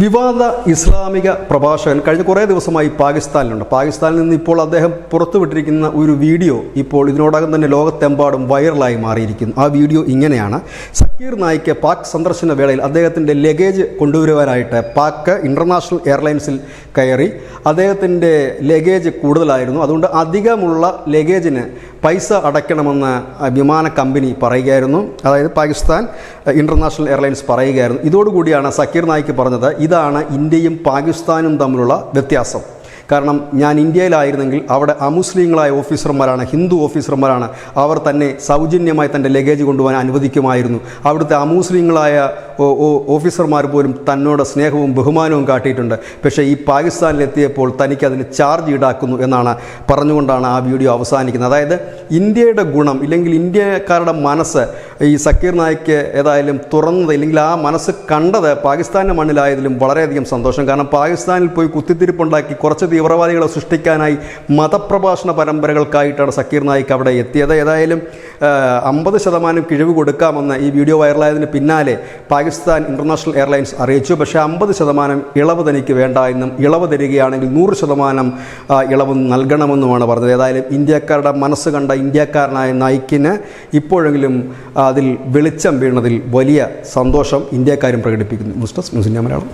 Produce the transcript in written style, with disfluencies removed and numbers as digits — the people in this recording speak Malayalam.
വിവാദ ഇസ്ലാമിക പ്രഭാഷകൻ കഴിഞ്ഞ കുറേ ദിവസമായി പാകിസ്ഥാനിലുണ്ട്. പാകിസ്ഥാനിൽ നിന്ന് ഇപ്പോൾ അദ്ദേഹം പുറത്തുവിട്ടിരിക്കുന്ന ഒരു വീഡിയോ ഇപ്പോൾ ഇതിനോടകം തന്നെ ലോകത്തെമ്പാടും വൈറലായി മാറിയിരിക്കുന്നു. ആ വീഡിയോ ഇങ്ങനെയാണ്. സക്കീർ നായിക്ക് പാക് സന്ദർശന വേളയിൽ അദ്ദേഹത്തിൻ്റെ ലഗേജ് കൊണ്ടുവരുവാനായിട്ട് പാക് ഇൻ്റർനാഷണൽ എയർലൈൻസിൽ കയറി. അദ്ദേഹത്തിൻ്റെ ലഗേജ് കൂടുതലായിരുന്നു, അതുകൊണ്ട് അധികമുള്ള ലഗേജിന് പൈസ അടയ്ക്കണമെന്ന് വിമാന കമ്പനി പറയുകയായിരുന്നു. അതായത് പാകിസ്ഥാൻ ഇൻ്റർനാഷണൽ എയർലൈൻസ് പറയുകയായിരുന്നു. ഇതോടുകൂടിയാണ് സക്കീർ നായിക്ക് പറഞ്ഞത്, ഇതാണ് ഇന്ത്യയും പാകിസ്ഥാനും തമ്മിലുള്ള വ്യത്യാസം. കാരണം ഞാൻ ഇന്ത്യയിലായിരുന്നെങ്കിൽ അവിടെ അമുസ്ലിങ്ങളായ ഓഫീസർമാരാണ്, ഹിന്ദു ഓഫീസർമാരാണ്, അവർ തന്നെ സൗജന്യമായി തൻ്റെ ലഗേജ് കൊണ്ടുപോകാൻ അനുവദിക്കുമായിരുന്നു. അവിടുത്തെ അമുസ്ലിങ്ങളായ ഓഫീസർമാർ പോലും തന്നോട് സ്നേഹവും ബഹുമാനവും കാട്ടിയിട്ടുണ്ട്. പക്ഷേ ഈ പാകിസ്ഥാനിലെത്തിയപ്പോൾ തനിക്കതിന് ചാർജ് ഈടാക്കുന്നു എന്നാണ് പറഞ്ഞുകൊണ്ടാണ് ആ വീഡിയോ അവസാനിക്കുന്നത്. അതായത് ഇന്ത്യയുടെ ഗുണം ഇല്ലെങ്കിൽ ഇന്ത്യക്കാരുടെ മനസ്സ് ഈ സക്കീർ നായിക്ക് ഏതായാലും തുറന്നത്, ഇല്ലെങ്കിൽ ആ മനസ്സ് കണ്ടത് പാകിസ്ഥാൻ്റെ മണ്ണിലായതിലും വളരെയധികം സന്തോഷം. കാരണം പാകിസ്ഥാനിൽ പോയി കുത്തിത്തിരിപ്പുണ്ടാക്കി കുറച്ച് തീവ്രവാദികളെ സൃഷ്ടിക്കാനായി മതപ്രഭാഷണ പരമ്പരകൾക്കായിട്ടാണ് സക്കീർ നായിക്ക് അവിടെ എത്തിയത്. ഏതായാലും 50% കിഴിവ് കൊടുക്കാമെന്ന് ഈ വീഡിയോ വൈറലായതിന് പിന്നാലെ പാകിസ്ഥാൻ ഇൻ്റർനാഷണൽ എയർലൈൻസ് അറിയിച്ചു. പക്ഷേ 50% ഇളവ് തനിക്ക് വേണ്ട എന്നും, ഇളവ് തരികയാണെങ്കിൽ 100% ഇളവ് നൽകണമെന്നുമാണ് പറഞ്ഞത്. ഏതായാലും ഇന്ത്യക്കാരുടെ മനസ്സ് കണ്ട ഇന്ത്യക്കാരനായ നായിക്കിന് ഇപ്പോഴെങ്കിലും അതിൽ വെളിച്ചം വീണതിൽ വലിയ സന്തോഷം ഇന്ത്യക്കാരും പ്രകടിപ്പിക്കുന്നു. News desk news India Malayalam.